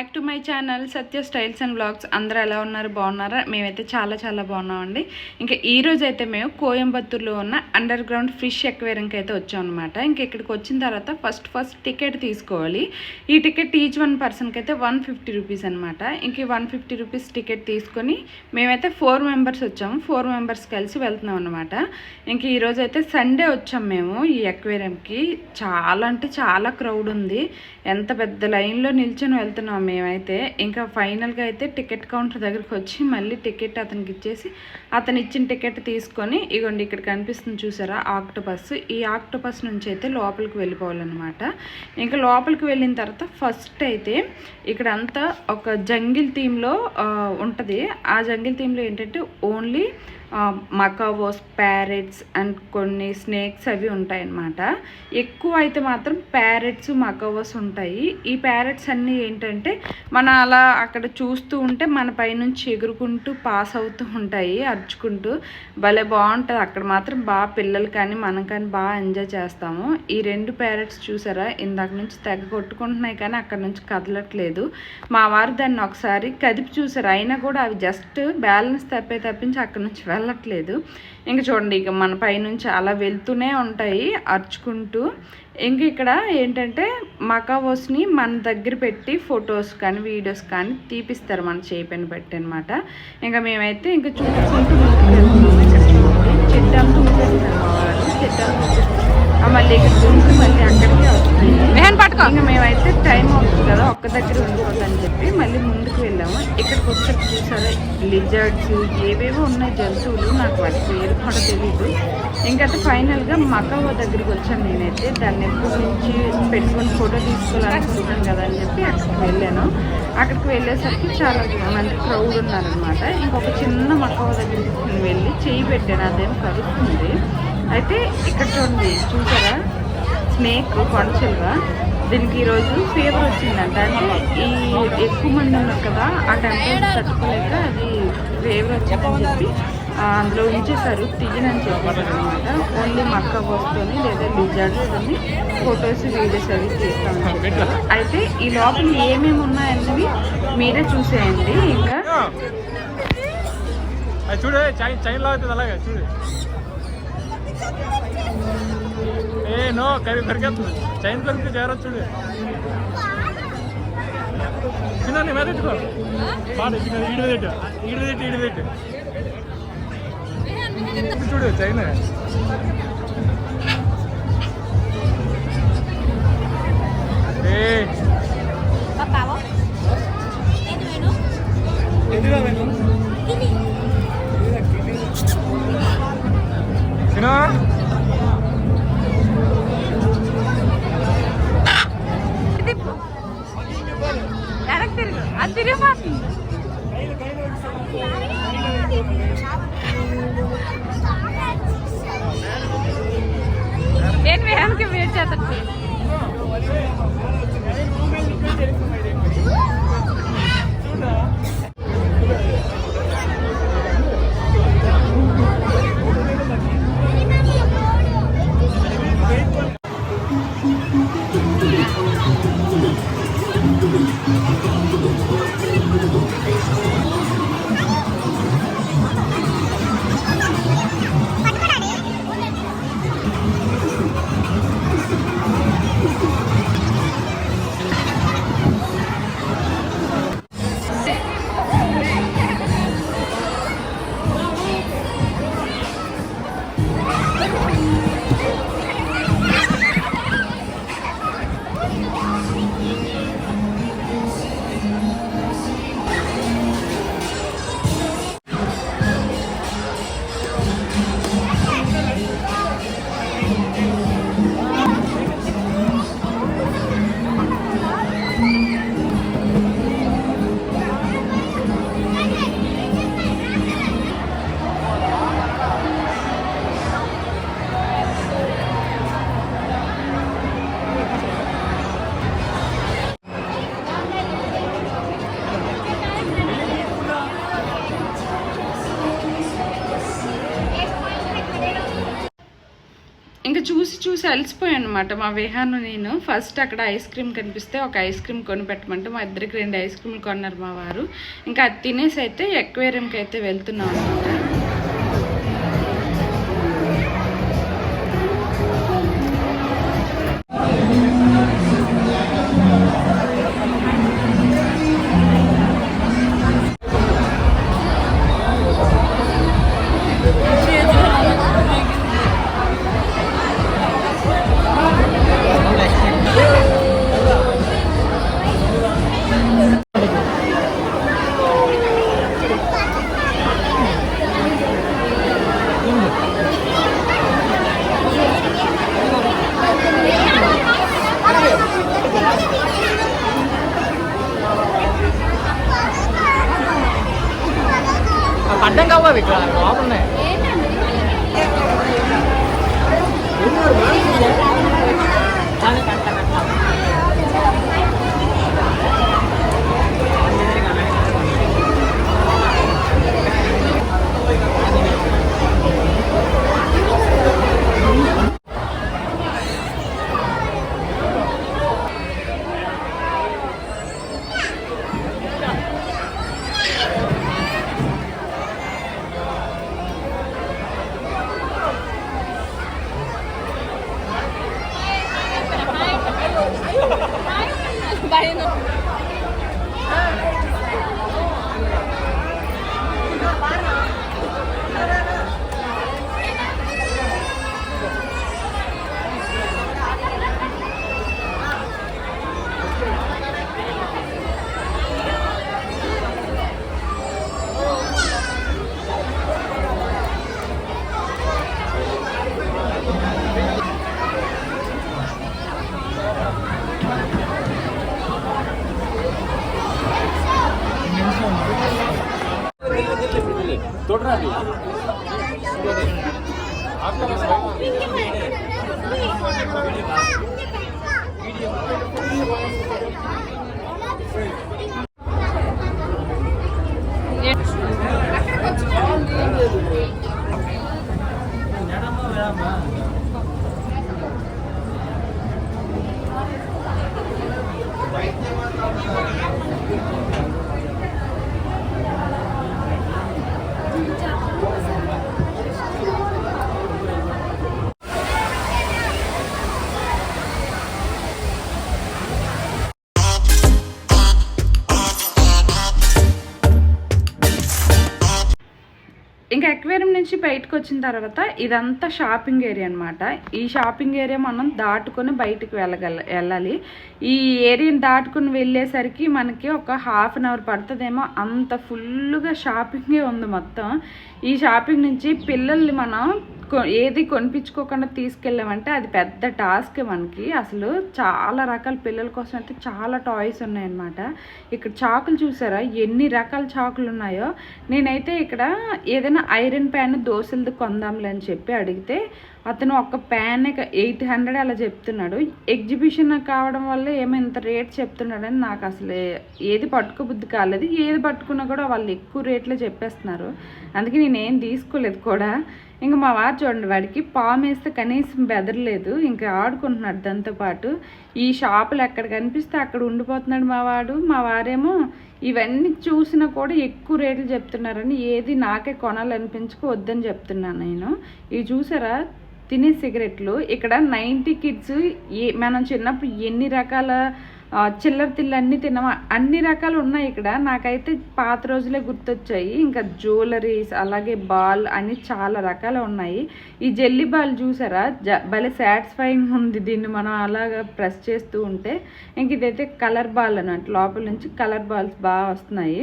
Back to my channel Satya styles and vlogs. అందరూ ఎలా ఉన్నారు? బాగున్నారా? మేమైతే చాలా చాలా బాగున్నామండి. ఇంకా ఈరోజు అయితే మేము కోయంబత్తూరులో ఉన్న అండర్ గ్రౌండ్ ఫిష్ ఎక్వేరియంకి అయితే వచ్చాం అనమాట. ఇంక ఇక్కడికి వచ్చిన తర్వాత ఫస్ట్ టికెట్ తీసుకోవాలి. ఈ టికెట్ ఈచ్ వన్ పర్సన్కి అయితే 150 రూపీస్ అనమాట. ఇంక 150 రూపీస్ టికెట్ తీసుకొని మేమైతే 4 మెంబర్స్ వచ్చాము. 4 మెంబర్స్ కలిసి వెళ్తున్నాం అనమాట. ఇంక ఈరోజు అయితే సండే వచ్చాము మేము ఈ ఎక్వేరియంకి. చాలా అంటే చాలా క్రౌడ్ ఉంది. ఎంత పెద్ద లైన్లో నిల్చొని వెళ్తున్నాం మేమైతే. ఇంకా ఫైనల్గా అయితే టికెట్ కౌంటర్ దగ్గరికి వచ్చి మళ్ళీ టికెట్ అతనికి ఇచ్చేసి అతను ఇచ్చిన టికెట్ తీసుకొని ఇగోండి ఇక్కడ కనిపిస్తుంది చూసారా ఆక్టోపస్. ఈ ఆక్టోపస్ నుంచి అయితే లోపలికి వెళ్ళిపోవాలన్నమాట. ఇంకా లోపలికి వెళ్ళిన తర్వాత ఫస్ట్ అయితే ఇక్కడ అంతా ఒక జంగిల్ థీమ్లో ఉంటుంది. ఆ జంగిల్ థీమ్లో ఏంటంటే ఓన్లీ మకావోస్, ప్యారెట్స్ అండ్ కొన్ని స్నేక్స్ అవి ఉంటాయన్నమాట. ఎక్కువ అయితే మాత్రం ప్యారెట్స్, మకావోస్ ఉంటాయి. ఈ ప్యారెట్స్ అన్నీ ఏంటంటే మన అలా అక్కడ చూస్తూ ఉంటే మన పైనుంచి ఎగురుకుంటూ పాస్ అవుతూ ఉంటాయి అరుచుకుంటూ. భలే బాగుంటుంది అక్కడ మాత్రం. బాగా పిల్లలు కానీ మనం కానీ బాగా ఎంజాయ్ చేస్తాము. ఈ 2 ప్యారెట్స్ చూసారా ఇందాక నుంచి తెగ కొట్టుకుంటున్నాయి కానీ అక్కడ నుంచి కదలట్లేదు. మా వారు దాన్ని ఒకసారి కదిపి చూసారు, అయినా కూడా అవి జస్ట్ బ్యాలెన్స్ తప్పించి అక్కడ నుంచి వెళ్ళట్లేదు. ఇంక చూడండి ఇక మన పైనుంచి అలా వెళ్తూనే ఉంటాయి అరుచుకుంటూ. ఇంక ఇక్కడ ఏంటంటే మకావోస్ని మన దగ్గర పెట్టి ఫొటోస్ కానీ వీడియోస్ కానీ తీపిస్తారు మన చేపని బట్టి అనమాట. ఇంకా మేమైతే ఇంకా చూసుకుంటూ చెట్టాలు చూపిస్తారు మా వాళ్ళు. చెట్టాలు మళ్ళీ ఇక్కడ చూసి మళ్ళీ అక్కడికి వస్తాయి. ఇంకా మేమైతే టైం అవుతుంది కదా ఒక్క దగ్గర ఉండిపోతుందని చెప్పి మళ్ళీ ముందుకు వెళ్ళాము. ఇక్కడికి వచ్చి చూసారా లిజర్డ్స్ ఏవేవో ఉన్నాయి జంతువులు, నాకు వాటి పేరు కూడా తెలీదు. ఇంకైతే ఫైనల్గా మకావో దగ్గరికి వచ్చాను నేనైతే. దాన్ని ఎప్పటి నుంచి పెట్టుకొని ఫోటో తీసుకోవాలనుకుంటున్నాను కదా అని చెప్పి అక్కడికి వెళ్ళాను. అక్కడికి వెళ్ళేసరికి చాలా మంది క్రౌడ్ ఉన్నారనమాట. ఇంకొక చిన్న మకావో దగ్గరికి వెళ్ళి చేయి పెట్టాను, అదేం కలుస్తుంది. అయితే ఇక్కడ చూసారా స్నేక్ కొండచిలువ. దీనికి ఈరోజు ఫీవర్ వచ్చిందంట. అంటే ఈ ఎక్కువ మంది ఉన్నారు కదా ఆ టెంపరేచర్ తట్టుకోలేక అది ఫీవర్ వచ్చిందని చెప్పి అందులో ఉంచేసారు, తీయనని చెప్పేసారు అనమాట. ఓన్లీ మకావోస్తోని లేదా లిజర్డ్ ఇవన్నీ ఫొటోస్ వీడియోస్ అవి తీస్తామని చెప్పారు. అయితే ఈ లోపల ఏమేమి ఉన్నాయన్నవి మీరే చూసేయండి. ఇంకా చూడు చైన్ లాగుతుంది అలాగే చూడు. నో కవి పెరిగేస్తుంది చైన్ పెరిగితే జాగ్రత్త చూడు. చిన్న నీ మీద పెట్టుకో పాడు ఈడు చూడు చైన్. చిన్న నేను వేయానికి వెయిట్ చేస్తాను. ఇంకా చూసి చూసి అలసిపోయాను అనమాట మా విహాను నేను. ఫస్ట్ అక్కడ ఐస్ క్రీమ్ కనిపిస్తే ఒక ఐస్ క్రీమ్ కొని పెట్టమంటే మా ఇద్దరికి 2 ఐస్ క్రీమ్లు కొన్నారు మా వారు. ఇంకా అది తినేసి అయితే ఎక్వేరియంకి అయితే వెళ్తున్నాం అనమాట. అడ్డం కావాలి ఇక్కడ లోపలనే ఇంకా అక్వేరియం నుంచి బయటకు వచ్చిన తర్వాత ఇదంతా షాపింగ్ ఏరియా అనమాట. ఈ షాపింగ్ ఏరియా మనం దాటుకొని బయటకు వెళ్ళాలి. ఈ ఏరియాని దాటుకుని వెళ్ళేసరికి మనకి ఒక ½ అన్ అవర్ పడుతుందేమో. అంత ఫుల్గా షాపింగే ఉంది మొత్తం. ఈ షాపింగ్ నుంచి పిల్లల్ని మనం ఏది కొనిపించుకోకుండా తీసుకెళ్ళామంటే అది పెద్ద టాస్క్ మనకి. అసలు చాలా రకాల పిల్లల కోసం అయితే చాలా టాయ్స్ ఉన్నాయన్నమాట. ఇక్కడ చాకులు చూసారా ఎన్ని రకాల చాకులు ఉన్నాయో. నేనైతే ఇక్కడ ఏదైనా ఐరన్ ప్యాన్ దోశలది కొందాంలే అని చెప్పి అడిగితే అతను ఒక ప్యాన్ 800 అలా చెప్తున్నాడు. ఎగ్జిబిషన్ కావడం వల్ల ఏమో ఇంత రేట్ చెప్తున్నాడని నాకు అసలు ఏది పట్టుకోబుద్ధి కాలేదు. ఏది పట్టుకున్నా కూడా వాళ్ళు ఎక్కువ రేట్లో చెప్పేస్తున్నారు. అందుకే నేనేం తీసుకోలేదు కూడా. ఇంకా మా వారు చూడండి, వాడికి పాము వేస్తే కనీసం బెదరలేదు. ఇంకా ఆడుకుంటున్నాడు దాంతోపాటు. ఈ షాపులు ఎక్కడ కనిపిస్తే అక్కడ ఉండిపోతున్నాడు మా వాడు. మా వారేమో ఇవన్నీ చూసినా కూడా ఎక్కువ రేట్లు చెప్తున్నారని ఏది నాకే కొనాలనిపించుకు వద్దని చెప్తున్నాను నేను. ఇవి చూసారా తినే సిగరెట్లు. ఇక్కడ 90 కిడ్స్ మనం చిన్నప్పుడు ఎన్ని రకాల చిల్లర తిల్లు అన్నీ తిన్నాము, అన్ని రకాలు ఉన్నాయి ఇక్కడ. నాకైతే పాత రోజులే గుర్తొచ్చాయి. ఇంకా జ్యువెలరీస్ అలాగే బాల్ అన్ని చాలా రకాలు ఉన్నాయి. ఈ జెల్లీ బాల్ చూసారా భలే సాటిస్ఫైయింగ్ ఉంది. దీన్ని మనం అలాగా ప్రెస్ చేస్తూ ఉంటే ఇంక ఇదైతే కలర్ బాల్ అన్నట్టు లోపల నుంచి కలర్ బాల్స్ బాగా వస్తున్నాయి.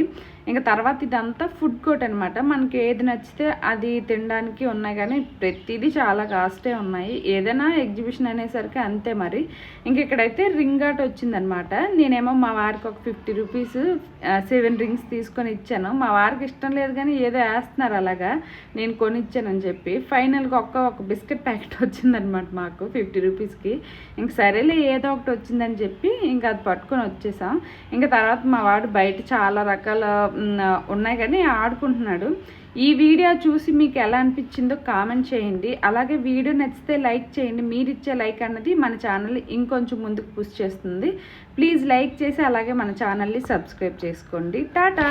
ఇంకా తర్వాత ఇదంతా ఫుడ్ కోర్ట్ అనమాట. మనకి ఏది నచ్చితే అది తినడానికి ఉన్నాయి, కానీ ప్రతిదీ చాలా కాస్టే ఉన్నాయి. ఏదైనా ఎగ్జిబిషన్ అనేసరికి అంతే మరి. ఇంక ఇక్కడైతే రింగ్ ఆర్ట్ వచ్చిందనమాట. నేనేమో మా వారికి ఒక 50 రూపీస్ 7 రింగ్స్ తీసుకొని ఇచ్చాను. మా వారికి ఇష్టం లేదు కానీ ఏదో వేస్తున్నారు అలాగా, నేను కొనిచ్చానని చెప్పి. ఫైనల్గా ఒక బిస్కెట్ ప్యాకెట్ వచ్చిందనమాట మాకు 50 రూపీస్కి. ఇంక సరేలే ఏదో ఒకటి వచ్చిందని చెప్పి ఇంకా అది పట్టుకొని వచ్చేసాం. ఇంకా తర్వాత మా వాడు బయట చాలా రకాల ఉన్నాయి కానీ ఆడుకుంటున్నాడు. ఈ వీడియో చూసి మీకు ఎలా అనిపించిందో కామెంట్ చేయండి. అలాగే వీడియో నచ్చితే లైక్ చేయండి. మీరు ఇచ్చే లైక్ అన్నది మన ఛానల్ ఇంకొంచెం ముందుకు పుష్ చేస్తుంది. ప్లీజ్ లైక్ చేసి అలాగే మన ఛానల్ని సబ్స్క్రైబ్ చేసుకోండి. టాటా.